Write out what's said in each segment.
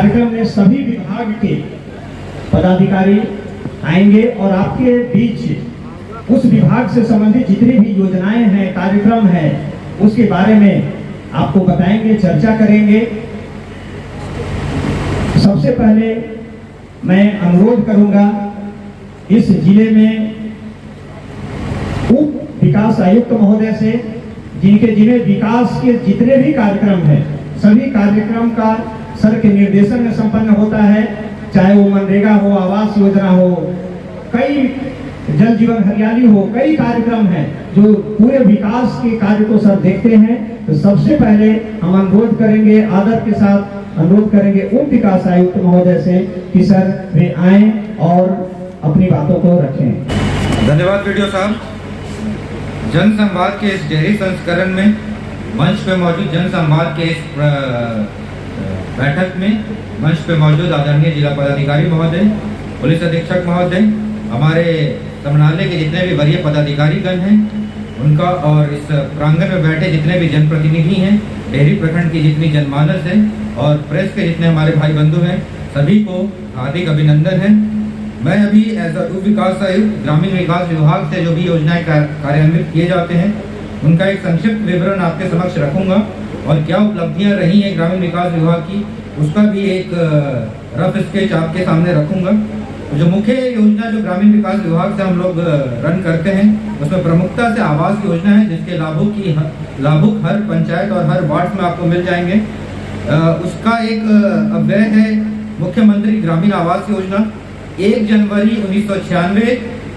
कार्यक्रम में सभी विभाग के पदाधिकारी आएंगे और आपके बीच उस विभाग से संबंधित जितनी भी योजनाएं हैं, कार्यक्रम है, उसके बारे में आपको बताएंगे, चर्चा करेंगे। सबसे पहले मैं अनुरोध करूंगा इस जिले में उप विकास आयुक्त महोदय से, जिन्हें विकास के जितने भी कार्यक्रम हैं, सभी कार्यक्रम का सर के निर्देशन में संपन्न होता है, चाहे वो मनरेगा हो, आवास योजना हो, कई जल जीवन हरियाली हो, कई कार्यक्रम हैं जो पूरे विकास के कार्य को सर देखते हैं। तो सबसे पहले हम अनुरोध करेंगे, आदर के साथ अनुरोध करेंगे उप विकास आयुक्त महोदय से कि सर वे आए और अपनी बातों को रखें। धन्यवाद वीडियो साहब। जन संवाद के इस डेयरी संस्करण में मंच पे मौजूद जन संवाद के इस बैठक में मंच पे मौजूद आदरणीय जिला पदाधिकारी महोदय, पुलिस अधीक्षक महोदय, हमारे समन्वय के जितने भी वरीय पदाधिकारीगण हैं उनका, और इस प्रांगण में बैठे जितने भी जनप्रतिनिधि हैं, डेहरी प्रखंड की जितनी जनमानस है और प्रेस के जितने हमारे भाई बंधु हैं, सभी को हार्दिक अभिनंदन है। मैं अभी एज अ उप विकास आयुक्त ग्रामीण विकास विभाग से जो भी योजनाएं कार्यान्वित किए जाते हैं उनका एक संक्षिप्त विवरण आपके समक्ष रखूंगा और क्या उपलब्धियां रही हैं ग्रामीण विकास विभाग की, उसका भी एक रफ स्केच आपके सामने रखूंगा। जो मुख्य योजना जो ग्रामीण विकास विभाग से हम लोग रन करते हैं उसमें प्रमुखता से आवास योजना है, जिसके लाभुक हर पंचायत और हर वार्ड में आपको मिल जाएंगे। उसका एक अव्यय है मुख्यमंत्री ग्रामीण आवास योजना। 1 जनवरी 1996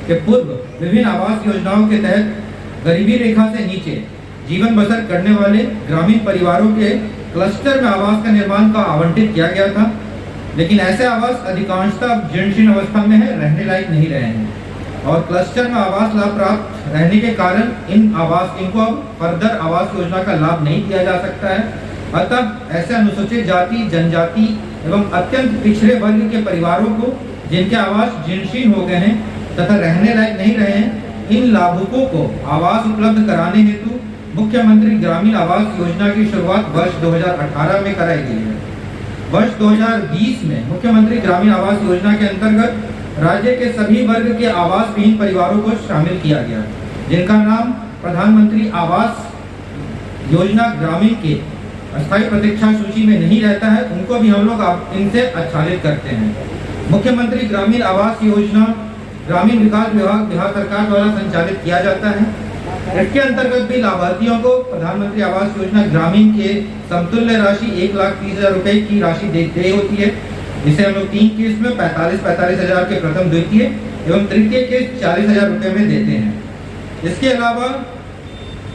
के पूर्व विभिन्न आवास योजनाओं के तहत गरीबी रेखा से नीचे जीवन बसर करने वाले ग्रामीण परिवारों के क्लस्टर में आवास का निर्माण का आवंटित किया गया था, लेकिन ऐसे आवास अधिकांशतः जीर्ण अवस्था में है, रहने लायक नहीं रहे हैं और क्लस्टर में आवास लाभ प्राप्त रहने के कारण इनको अब फर्दर आवास योजना का लाभ नहीं दिया जा सकता है। अतः ऐसे अनुसूचित जाति, जनजाति एवं अत्यंत पिछड़े वर्ग के परिवारों को जिनके आवास जीर्णशीर्ण हो गए हैं तथा रहने लायक नहीं रहे हैं, इन लाभुकों को आवास उपलब्ध कराने हेतु मुख्यमंत्री ग्रामीण आवास योजना की शुरुआत वर्ष 2018 में कराई गई है। वर्ष 2020 में मुख्यमंत्री ग्रामीण आवास योजना के अंतर्गत राज्य के सभी वर्ग के आवास विहीन परिवारों को शामिल किया गया, जिनका नाम प्रधानमंत्री आवास योजना ग्रामीण के अस्थायी प्रतीक्षा सूची में नहीं रहता है, उनको भी हम लोग इनसे आच्छादित करते हैं। मुख्यमंत्री ग्रामीण आवास योजना ग्रामीण विकास विभाग बिहार सरकार द्वारा संचालित किया जाता है। इसके अंतर्गत भी लाभार्थियों को प्रधानमंत्री आवास योजना ग्रामीण के समतुल्य राशि 1,30,000 रुपए की राशि देय होती है, जिसे हम लोग 3 किस्त में 45,000 के प्रथम, द्वितीय एवं तृतीय किस्त 40,000 रुपए में देते हैं। इसके अलावा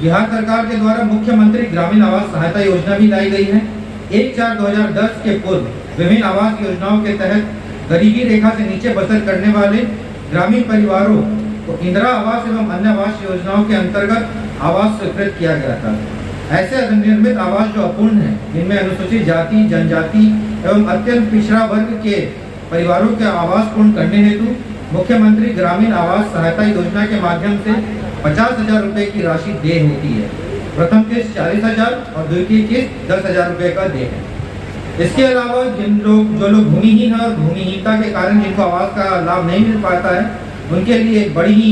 बिहार सरकार के द्वारा मुख्यमंत्री ग्रामीण आवास सहायता योजना भी लाई गई है। 1/4/2010 के पूर्व विभिन्न आवास योजनाओं के तहत गरीबी रेखा से नीचे बसर करने वाले ग्रामीण परिवारों को इंदिरा आवास एवं अन्य आवास योजनाओं के अंतर्गत आवास स्वीकृत किया गया था। ऐसे अधिनिर्मित आवास जो अपूर्ण है, जिनमें अनुसूचित जाति, जनजाति एवं अत्यंत पिछड़ा वर्ग के परिवारों के आवास पूर्ण करने हेतु मुख्यमंत्री ग्रामीण आवास सहायता योजना के माध्यम से 50,000 रुपए की राशि देय होती है। प्रथम किस्त 40,000 और द्वितीय किस्त 10,000 रुपए का देय है। इसके अलावा जो लोग भूमिहीन है और भूमिहीनता के कारण जिनको आवास का लाभ नहीं मिल पाता है, उनके लिए एक बड़ी ही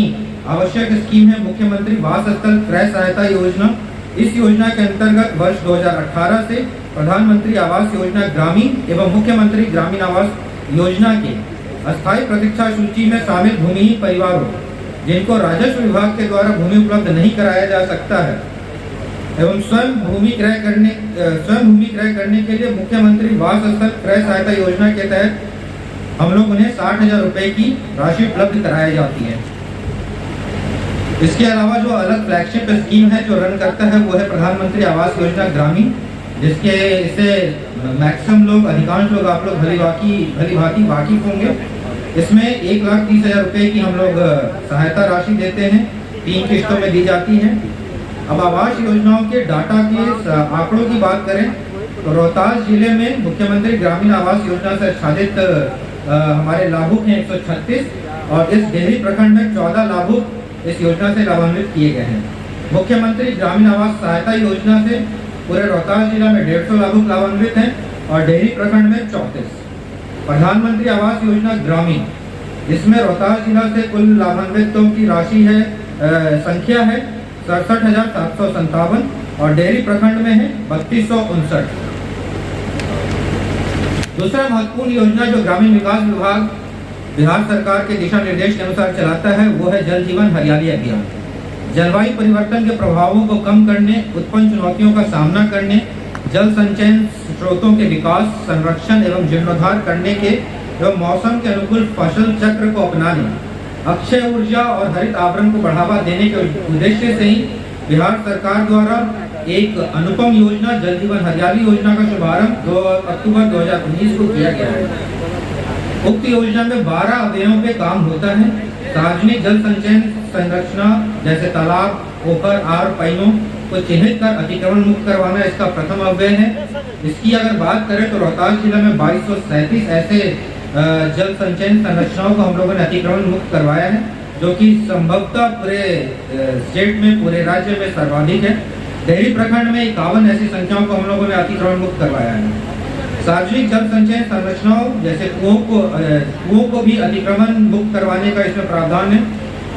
आवश्यक स्कीम है मुख्यमंत्री वास स्थल क्रय सहायता योजना। इस योजना के अंतर्गत वर्ष 2018 से प्रधानमंत्री आवास योजना ग्रामीण एवं मुख्यमंत्री ग्रामीण आवास योजना के अस्थायी प्रतीक्षा सूची में शामिल भूमिहीन परिवारों जिनको राजस्व विभाग के द्वारा भूमि उपलब्ध नहीं कराया जा सकता है एवं स्वयं भूमि क्रय करने के लिए मुख्यमंत्री वास स्थल क्रय सहायता योजना के तहत हम लोग उन्हें 60,000 रुपए की राशि उपलब्ध कराई जाती है। इसके अलावा जो अलग फ्लैगशिप स्कीम है जो रन करता है वो है प्रधानमंत्री आवास योजना ग्रामीण, जिसके इससे मैक्सिमम लोग, अधिकांश लोग आप लोग भली भांति वाकिफ होंगे। इसमें 1,30,000 रुपए की हम लोग सहायता राशि देते हैं, 3 किस्तों में दी जाती है। अब आवास योजनाओं के डाटा के आंकड़ों की बात करें तो रोहतास जिले में मुख्यमंत्री ग्रामीण आवास योजना से आच्छादित हमारे लाभुक हैं 136 और इस डेहरी प्रखंड में 14 लाभुक इस योजना से लाभान्वित किए गए हैं। मुख्यमंत्री ग्रामीण आवास सहायता योजना से पूरे रोहतास जिला में 150 लाभुक लाभान्वित हैं और डेहरी प्रखंड में 34। प्रधानमंत्री आवास योजना ग्रामीण, इसमें रोहतास जिला से कुल लाभान्वितों की राशि है संख्या है 67,757 और डेहरी प्रखंड में है 3259। दूसरा महत्वपूर्ण योजना जो ग्रामीण विकास विभाग बिहार सरकार के दिशा निर्देश के अनुसार चलाता है वो है जल जीवन हरियाली अभियान। जलवायु परिवर्तन के प्रभावों को कम करने, उत्पन्न चुनौतियों का सामना करने, जल संचयन स्रोतों के विकास, संरक्षण एवं जीर्णोद्धार करने के एवं मौसम के अनुकूल फसल चक्र को अपनाने, अक्षय ऊर्जा और हरित आवरण को बढ़ावा देने के उद्देश्य से ही बिहार सरकार द्वारा एक अनुपम योजना जल जीवन हरियाली योजना का शुभारंभ 2 अक्टूबर 2019 को किया गया है। उक्त योजना में 12 अवयवों पे काम होता है। सार्वजनिक जल संचयन संरचना जैसे तालाब, पोखर, आर, पाइनों को चिन्हित कर अतिक्रमण मुक्त करवाना इसका प्रथम अव्यय है। इसकी अगर बात करें तो रोहतास जिला में 2237 ऐसे जल संचयन संरचनाओं को हम लोगों ने अतिक्रमण मुक्त करवाया है, जो कि संभवतः पूरे स्टेट में, पूरे राज्य में सर्वाधिक है। डेहरी प्रखंड में 51 ऐसी संख्याओं को हम लोगों ने अतिक्रमण मुक्त करवाया है। सार्वजनिक जल संचयन संरचनाओं जैसे कुओं को भी अतिक्रमण मुक्त करवाने का इसमें प्रावधान है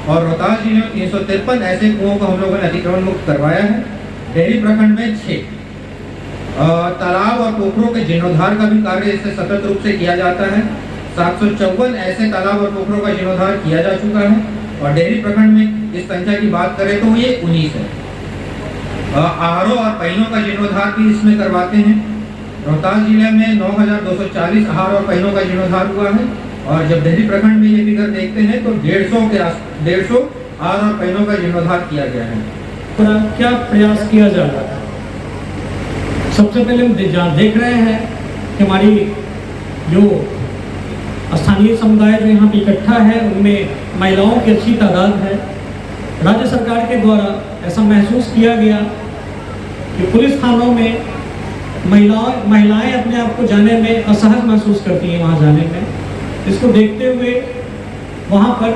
और रोहतास जिले में 353 ऐसे कुओं को हम लोगों ने अतिक्रमण मुक्त करवाया है। डेहरी प्रखंड में 6 तालाब और पोखरों के जीर्णोद्धार का भी कार्य इससे सतत रूप से किया जाता है। 754 ऐसे तालाब और पोखरों का जीर्णोद्धार किया जा चुका है और डेहरी प्रखंड में इस संख्या की बात करें तो ये 19 है। आहारों और पहिनों का जीर्णोद्धार भी इसमें करवाते हैं। रोहतास जिले में 9240 आहार और पहिनों का जीर्णोद्धार हुआ है और जब डेहरी प्रखंड में ये फिगर देखते हैं तो 150 आहार और पहिनों का जीर्णोद्धार किया गया है। क्या प्रयास किया जा रहा है? सबसे पहले हम देख रहे हैं कि हमारी जो स्थानीय समुदाय जो यहाँ पे इकट्ठा है उनमें महिलाओं की अच्छी तादाद है। राज्य सरकार के द्वारा ऐसा महसूस किया गया कि पुलिस थानों में महिलाएं अपने आप को जाने में असहज महसूस करती हैं वहाँ जाने में। इसको देखते हुए वहाँ पर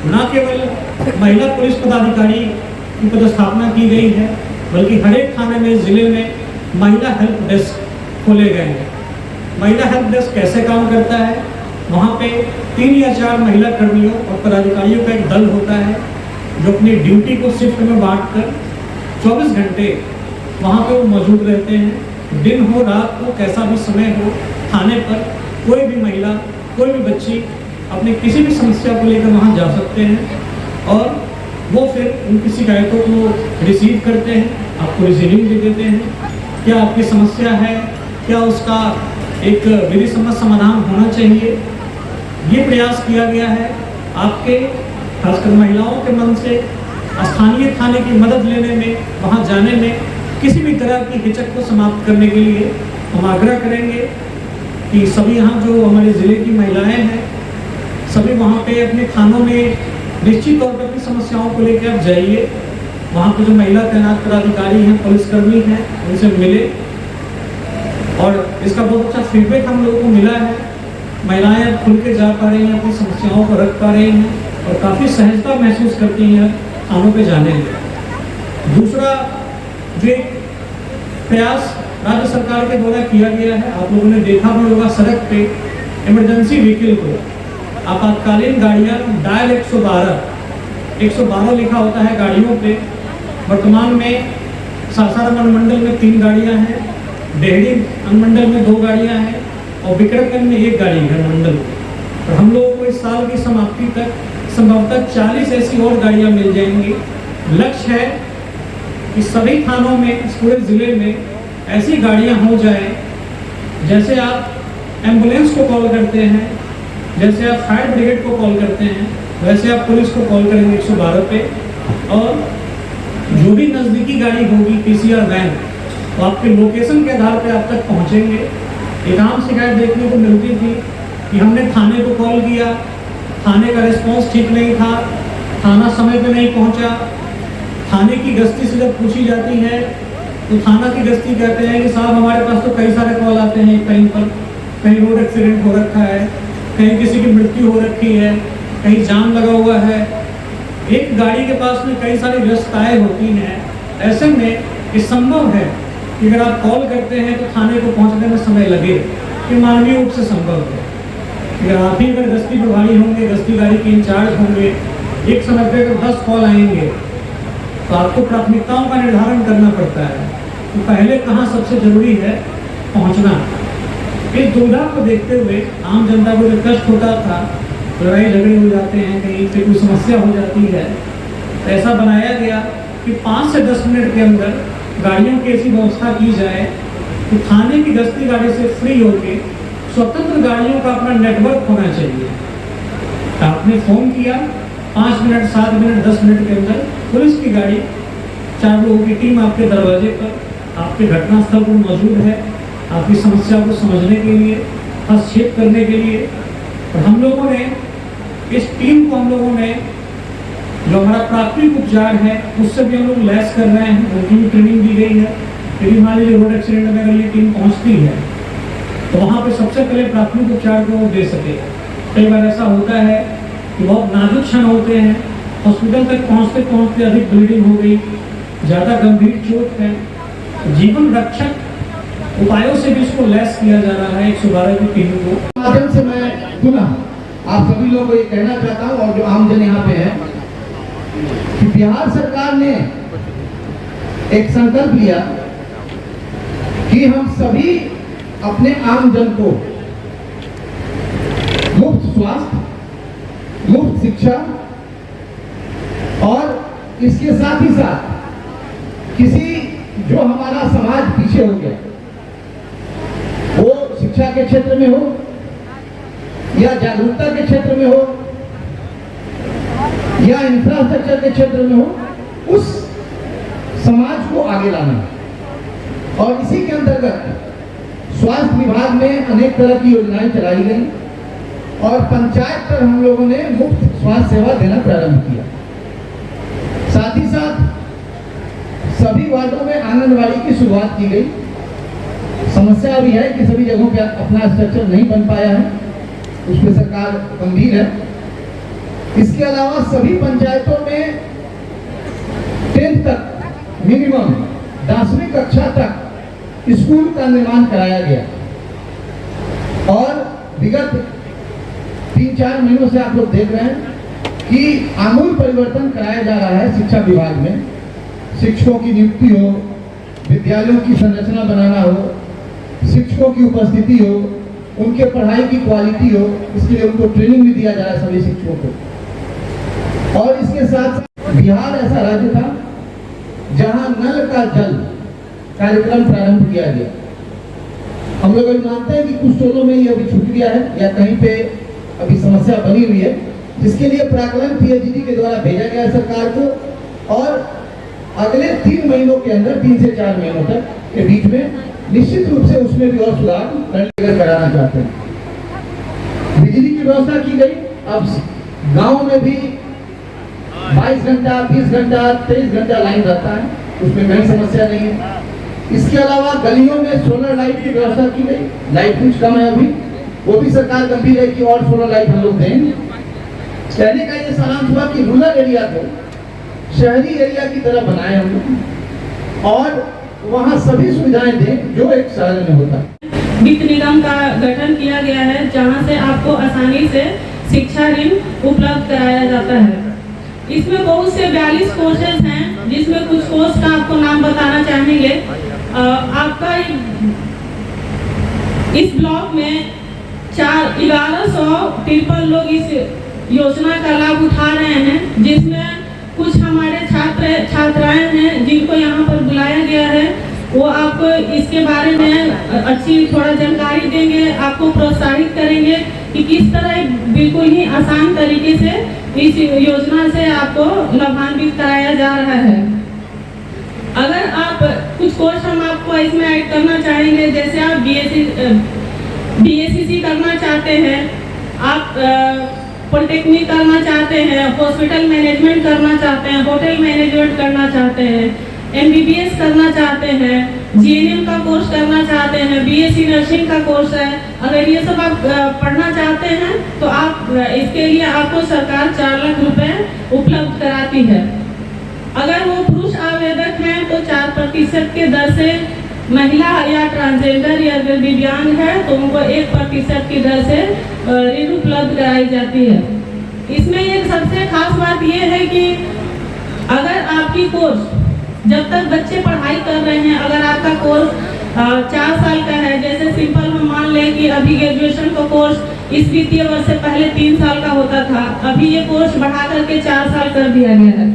न केवल महिला पुलिस पदाधिकारी की पदस्थापना की गई है बल्कि हर एक थाने में, जिले में महिला हेल्प डेस्क खोले गए हैं। महिला हेल्प डेस्क कैसे काम करता है? वहाँ पे 3 या 4 महिला कर्मियों और पदाधिकारियों का एक दल होता है जो अपनी ड्यूटी को शिफ्ट में बांटकर 24 घंटे वहाँ पे वो मौजूद रहते हैं। दिन हो, रात हो, कैसा भी समय हो, थाने पर कोई भी महिला, कोई भी बच्ची अपनी किसी भी समस्या को लेकर वहाँ जा सकते हैं और वो फिर उनकी शिकायतों को रिसीव करते हैं, आपको रिसीविंग भी देते हैं। क्या आपकी समस्या है, क्या उसका एक विधि सम्मत समाधान होना चाहिए, ये प्रयास किया गया है। आपके खासकर महिलाओं के मन से स्थानीय थाने की मदद लेने में, वहाँ जाने में किसी भी तरह की हिचक को समाप्त करने के लिए हम आग्रह करेंगे कि सभी यहाँ जो हमारे ज़िले की महिलाएं हैं सभी वहाँ पे अपने थानों में निश्चित तौर पर अपनी समस्याओं को लेकर आप जाइए। वहाँ पे जो महिला तैनात पदाधिकारी हैं, पुलिसकर्मी हैं, उनसे मिले और इसका बहुत अच्छा फीडबैक हम लोगों को मिला है। महिलाएं अब खुल के जा पा रही हैं, अपनी समस्याओं को रख पा रही हैं और काफ़ी सहजता महसूस करती हैं थानों पे जाने में। दूसरा जो प्रयास राज्य सरकार के द्वारा किया गया है, आप लोगों ने देखा भी होगा सड़क पे इमरजेंसी व्हीकल को, आपातकालीन गाड़ियाँ डायल 112 लिखा होता है गाड़ियों पे। वर्तमान में सासाराम अनुमंडल में 3 गाड़ियाँ हैं, डेहरी अनुमंडल में 2 गाड़ियाँ हैं और विक्रमगंज में 1 गाड़ी है अनुमंडल। और हम लोगों को इस साल की समाप्ति तक संभवतः 40 ऐसी और गाड़ियाँ मिल जाएंगी। लक्ष्य है कि सभी थानों में, इस पूरे ज़िले में ऐसी गाड़ियाँ हो जाए, जैसे आप एम्बुलेंस को कॉल करते हैं, जैसे आप फायर ब्रिगेड को कॉल करते हैं, वैसे आप पुलिस को कॉल करेंगे 112 पे और जो भी नज़दीकी गाड़ी होगी PCR वैन, तो आपके लोकेशन के आधार पे आप तक पहुंचेंगे। एक आम शिकायत देखने को मिलती थी कि हमने थाने को कॉल किया, थाने का रिस्पॉन्स ठीक नहीं था, थाना समय पे नहीं पहुंचा। थाने की गश्ती से जब पूछी जाती है तो थाना की गश्ती कहते हैं कि साहब हमारे पास तो कई सारे कॉल आते हैं एक टाइम पर, कहीं रोड एक्सीडेंट हो रखा है, कहीं किसी की मृत्यु हो रखी है, कहीं जाम लगा हुआ है। एक गाड़ी के पास में कई सारी व्यस्तताएं होती हैं। ऐसे में ये संभव है कि अगर आप कॉल करते हैं तो थाने को पहुंचने में समय लगे, कि मानवीय रूप से संभव है। अगर आप ही अगर गश्ती प्रभारी होंगे, गश्ती गाड़ी के इंचार्ज होंगे, एक समय पर अगर 10 कॉल आएंगे तो आपको प्राथमिकताओं का निर्धारण करना पड़ता है। तो पहले कहाँ सबसे जरूरी है पहुंचना। इस दुविधा को देखते हुए आम जनता को जो कष्ट होता था, लड़ाई झगड़े हो जाते हैं, कहीं पे कोई समस्या हो जाती है, तो ऐसा बनाया गया कि 5 से 10 मिनट के अंदर गाड़ियों की ऐसी व्यवस्था की जाए कि थाने की गश्ती गाड़ी से फ्री होके स्वतंत्र गाड़ियों का अपना नेटवर्क होना चाहिए। आपने फ़ोन किया, 5 मिनट, 7 मिनट, 10 मिनट के अंदर पुलिस की गाड़ी, 4 लोगों की टीम आपके दरवाजे पर, आपके घटनास्थल पर मौजूद है, आपकी समस्या को समझने के लिए, हस्तक्षेप करने के लिए। और हम लोगों ने इस टीम को जो हमारा प्राथमिक उपचार है उससे भी हम लोग लैस कर रहे हैं, उनकी भी ट्रेनिंग दी गई है। यदि मान लीजिए रोड एक्सीडेंट में अगर ये टीम पहुंचती है तो वहाँ पे सबसे पहले प्राथमिक उपचार को वो दे सके। कई बार ऐसा होता है कि बहुत नाजुक क्षण होते हैं, हॉस्पिटल तक पहुँचते पहुँचते अधिक ब्लीडिंग हो गई, ज़्यादा गंभीर चोट है, जीवन रक्षक उपायों से भी इसको लैस किया जा रहा है 112 की टीम को। माध्यम से मैं पुनः आप सभी लोगों को ये कहना चाहता हूँ और जो आमजन यहाँ पे है कि बिहार सरकार ने एक संकल्प लिया कि हम सभी अपने आमजन को मुफ्त स्वास्थ्य, मुफ्त शिक्षा और इसके साथ ही साथ किसी जो हमारा समाज पीछे हो गया, वो शिक्षा के क्षेत्र में हो या जागरूकता के क्षेत्र में हो या इंफ्रास्ट्रक्चर के क्षेत्र में हो, उस समाज को आगे लाना। और इसी के अंतर्गत स्वास्थ्य विभाग में अनेक तरह की योजनाएं चलाई गई और पंचायत पर हम लोगों ने मुफ्त स्वास्थ्य सेवा देना प्रारंभ किया। साथ ही साथ सभी वार्डों में आंगनबाड़ी की शुरुआत की गई। समस्या अभी है कि सभी जगहों पे अपना स्ट्रक्चर नहीं बन पाया है, उस पर सरकार गंभीर है। इसके अलावा सभी पंचायतों में 10th तक मिनिमम 10वीं कक्षा तक स्कूल का निर्माण कराया गया। और विगत 3-4 महीनों से आप लोग देख रहे हैं कि आमूल परिवर्तन कराया जा रहा है शिक्षा विभाग में। शिक्षकों की नियुक्ति हो, विद्यालयों की संरचना बनाना हो, शिक्षकों की उपस्थिति हो, उनके पढ़ाई की क्वालिटी हो, इसके लिए उनको ट्रेनिंग भी दिया जा रहा है सभी शिक्षकों को। और इसके साथ बिहार ऐसा राज्य था जहां नल का जल कार्यक्रम प्रारंभ किया गया। हम लोग अभी मानते हैं कि कुछ टोलों में ये अभी छूट गया है या कहीं पे अभी समस्या बनी हुई है, जिसके लिए प्राकलन पीएचडी के द्वारा भेजा गया है सरकार को। और अगले 3 महीनों के अंदर, 3 से 4 महीनों तक के बीच में निश्चित रूप से उसमें भी और सुधार कराना चाहते हैं। बिजली की व्यवस्था की गई। अब गांव में भी 22 घंटा, 20 घंटा, 23 घंटा लाइन रहता है, उसमें कहीं समस्या नहीं है। इसके अलावा गलियों में सोलर लाइट की व्यवस्था की गई। लाइट कुछ कम है अभी, वो भी सरकार गंभीर है कि और सोलर लाइट हम लोग देंगे। कहने का ये सारांश हुआ कि रूरल एरिया को शहरी एरिया की तरह बनाए हम लोग और वहाँ सभी सुविधाएं दें जो एक शहर में होता है। वित्त निगम का गठन किया गया है जहां से आपको आसानी से शिक्षा ऋण उपलब्ध कराया जाता है। इसमें बहुत से 42 कोर्सेज हैं, जिसमें कुछ कोर्स का आपको नाम बताना चाहेंगे। आपका इस ब्लॉक में 1153 लोग इस योजना का लाभ उठा रहे हैं, जिसमें कुछ हमारे छात्राएं हैं जिनको यहाँ पर बुलाया गया है। वो आपको इसके बारे में अच्छी थोड़ा जानकारी देंगे, आपको प्रोत्साहित करेंगे कि किस तरह बिल्कुल ही आसान तरीके से इस योजना से आपको लाभान्वित कराया जा रहा है। अगर आप कुछ कोर्स हम आपको इसमें ऐड करना चाहेंगे, जैसे आप BSc करना चाहते हैं, आप पॉलिटेक्निक करना चाहते हैं, हॉस्पिटल मैनेजमेंट करना चाहते हैं, होटल मैनेजमेंट करना चाहते हैं, MBBS करना चाहते हैं, GNM का कोर्स करना चाहते हैं, BSc नर्सिंग का कोर्स है। अगर ये सब आप पढ़ना चाहते हैं तो आप इसके लिए आपको सरकार 4 लाख रुपए उपलब्ध कराती है। अगर वो पुरुष आवेदक हैं तो 4% के दर से महिला या ट्रांसजेंडर या अगर दिव्यांग है तो उनको 1% की दर से ऋण उपलब्ध कराई जाती है। इसमें एक सबसे खास बात यह है कि अगर आपकी कोर्स जब तक बच्चे पढ़ाई कर रहे हैं, अगर आपका कोर्स 4 साल का है, जैसे सिंपल हम मान लें कि अभी ग्रेजुएशन का कोर्स इस वित्तीय वर्ष से पहले 3 साल का होता था, अभी ये कोर्स बढ़ा करके 4 साल कर दिया गया है।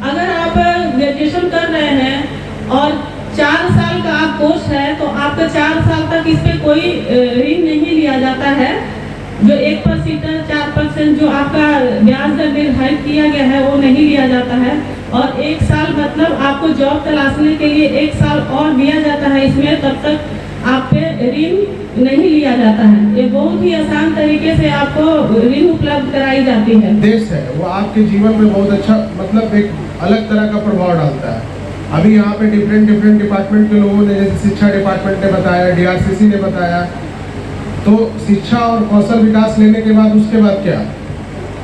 अगर आप ग्रेजुएशन कर रहे हैं और 4 साल का आप कोर्स है तो आपका 4 साल तक इस पे कोई ऋण नहीं लिया जाता है। जो 1% 4% जो आपका ब्याज दर निर्धारित किया गया है वो नहीं लिया जाता है, और 1 साल मतलब आपको जॉब तलाशने के लिए 1 साल और दिया जाता है इसमें, तब तक आप पे ऋण नहीं लिया जाता है। ये बहुत ही आसान तरीके से आपको ऋण उपलब्ध कराई जाती है। देश है वो आपके जीवन में बहुत अच्छा मतलब एक अलग तरह का प्रभाव डालता है। अभी यहाँ पे डिफरेंट डिपार्टमेंट के लोगों ने, जैसे शिक्षा डिपार्टमेंट ने बताया, DRCC ने बताया, तो शिक्षा और कौशल विकास लेने के बाद उसके बाद क्या,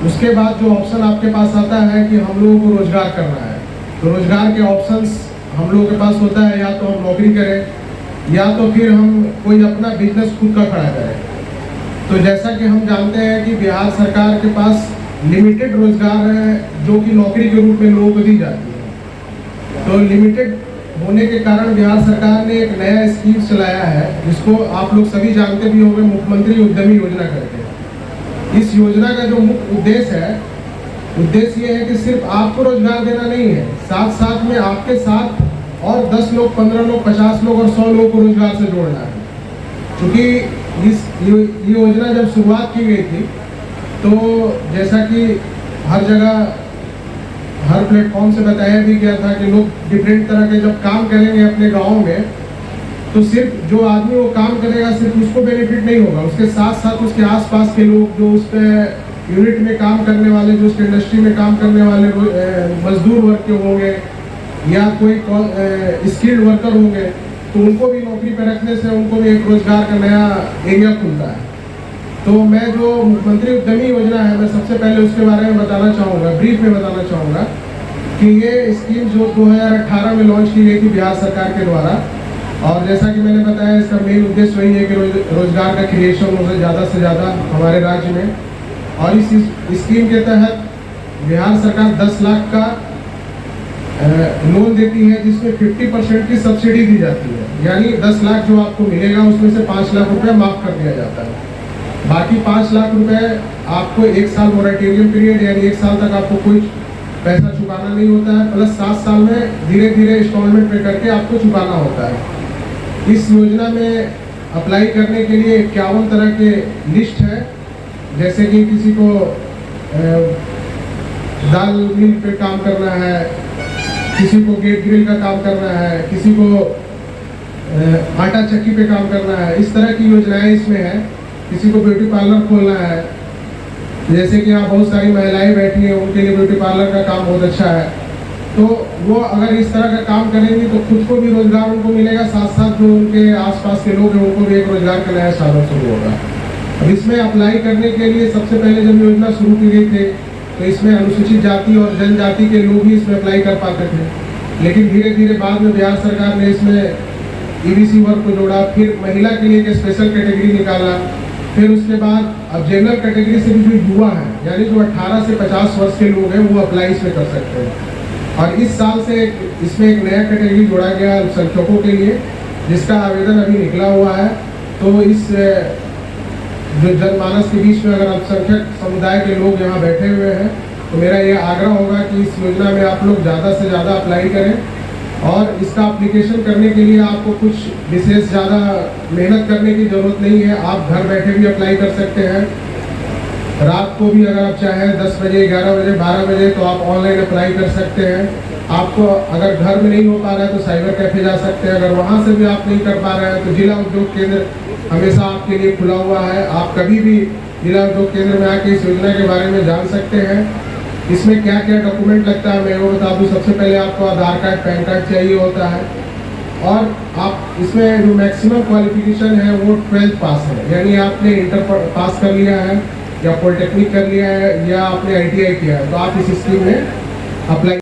उसके बाद जो ऑप्शन आपके पास आता है कि हम लोगों को रोजगार करना है, तो रोजगार के ऑप्शंस हम लोगों के पास होता है, या तो हम नौकरी करें या तो फिर हम कोई अपना बिजनेस खुद का खड़ा करें। तो जैसा कि हम जानते हैं कि बिहार सरकार के पास लिमिटेड रोजगार है जो कि नौकरी के रूप में लोगों को दी जाती है। तो लिमिटेड होने के कारण बिहार सरकार ने एक नया स्कीम चलाया है, जिसको आप लोग सभी जानते भी होंगे, मुख्यमंत्री उद्यमी योजना करके। इस योजना का जो मुख्य उद्देश्य ये है कि सिर्फ आपको रोजगार देना नहीं है, साथ साथ में आपके साथ और 10 लोग, 15 लोग, 50 लोग और 100 लोगों को रोजगार से जोड़ना है। क्योंकि ये योजना जब शुरुआत की गई थी तो जैसा कि हर जगह हर प्लेटफॉर्म से बताया भी गया था कि लोग डिफरेंट तरह के जब काम करेंगे अपने गाँव में, तो सिर्फ जो आदमी वो काम करेगा सिर्फ उसको बेनिफिट नहीं होगा, उसके साथ साथ उसके आसपास के लोग, जो उस पर यूनिट में काम करने वाले, जो उसके इंडस्ट्री में काम करने वाले मजदूर वर्ग के होंगे या कोई स्किल्ड वर्कर होंगे, तो उनको भी नौकरी पर रखने से उनको भी एक रोजगार का नया एरिया खुलता है। तो मैं जो मुख्यमंत्री उद्यमी योजना है, मैं सबसे पहले उसके बारे में बताना चाहूँगा, ब्रीफ में बताना चाहूँगा कि ये स्कीम जो 2018 में लॉन्च की गई थी बिहार सरकार के द्वारा, और जैसा कि मैंने बताया इसका मेन उद्देश्य वही है कि रोजगार का क्रिएशन हो ज़्यादा से ज़्यादा हमारे राज्य में। और इस स्कीम के तहत बिहार सरकार 10 लाख का लोन देती है, जिसमें 50% की सब्सिडी दी जाती है, यानी 10 लाख जो आपको मिलेगा उसमें से 5 लाख रुपए माफ कर दिया जाता है। बाकी 5 लाख रुपए आपको 1 साल मोरेटोरियम पीरियड, यानी 1 साल तक आपको कोई पैसा चुकाना नहीं होता है, प्लस 7 साल में धीरे धीरे इंस्टॉलमेंट पे करके आपको चुकाना होता है। इस योजना में अप्लाई करने के लिए 51 तरह के लिस्ट है, जैसे कि किसी को दाल मिल पे काम करना है, किसी को गेट ग्रिल का काम करना है, किसी को आटा चक्की पे काम करना है, इस तरह की योजनाएं इसमें है। किसी को ब्यूटी पार्लर खोलना है, जैसे कि यहाँ बहुत सारी महिलाएं बैठी हैं, उनके लिए ब्यूटी पार्लर का काम बहुत अच्छा है, तो वो अगर इस तरह का काम करेंगे तो खुद को भी रोजगार उनको मिलेगा, साथ साथ जो उनके आसपास के लोग हैं उनको भी एक रोजगार का नया साधन शुरू होगा। अब इसमें अप्लाई करने के लिए सबसे पहले जब योजना शुरू की गई थी तो इसमें अनुसूचित जाति और जनजाति के लोग ही इसमें अप्लाई कर पाते थे, लेकिन धीरे धीरे बाद में बिहार सरकार ने इसमें EBC वर्ग को जोड़ा, फिर महिला के लिए एक स्पेशल कैटेगरी निकाला, फिर उसके बाद अब जनरल कैटेगरी से भी जो युवा है, यानी जो 18 से 50 वर्ष के लोग हैं वो अप्लाई इसमें कर सकते हैं। और इस साल से इसमें एक नया कैटेगरी जोड़ा गया है अल्पसंख्यकों के लिए, जिसका आवेदन अभी निकला हुआ है। तो इस जो जनमानस के बीच में अगर अल्पसंख्यक समुदाय के लोग यहाँ बैठे हुए हैं, तो मेरा ये आग्रह होगा कि इस योजना में आप लोग ज़्यादा से ज़्यादा अप्लाई करें, और इसका एप्लीकेशन करने के लिए आपको कुछ विशेष ज़्यादा मेहनत करने की ज़रूरत नहीं है, आप घर बैठे भी अप्लाई कर सकते हैं। रात को भी अगर आप चाहें 10 बजे, 11 बजे, 12 बजे तो आप ऑनलाइन अप्लाई कर सकते हैं। आपको अगर घर में नहीं हो पा रहा है तो साइबर कैफे जा सकते हैं, अगर वहाँ से भी आप नहीं कर पा रहे हैं तो जिला उद्योग केंद्र हमेशा आपके लिए खुला हुआ है, आप कभी भी जिला उद्योग केंद्र में आके इस योजना के बारे में जान सकते हैं। इसमें क्या क्या डॉक्यूमेंट लगता है मैं वो बता दूँ। सबसे पहले आपको आधार कार्ड, पैन कार्ड चाहिए होता है, और आप इसमें जो मैक्सिमम क्वालिफिकेशन है वो 12th पास है, यानी आपने इंटर पास कर लिया है या पॉलिटेक्निक कर लिया है या आपने ITI किया है, तो आप इस स्कीम में अप्लाई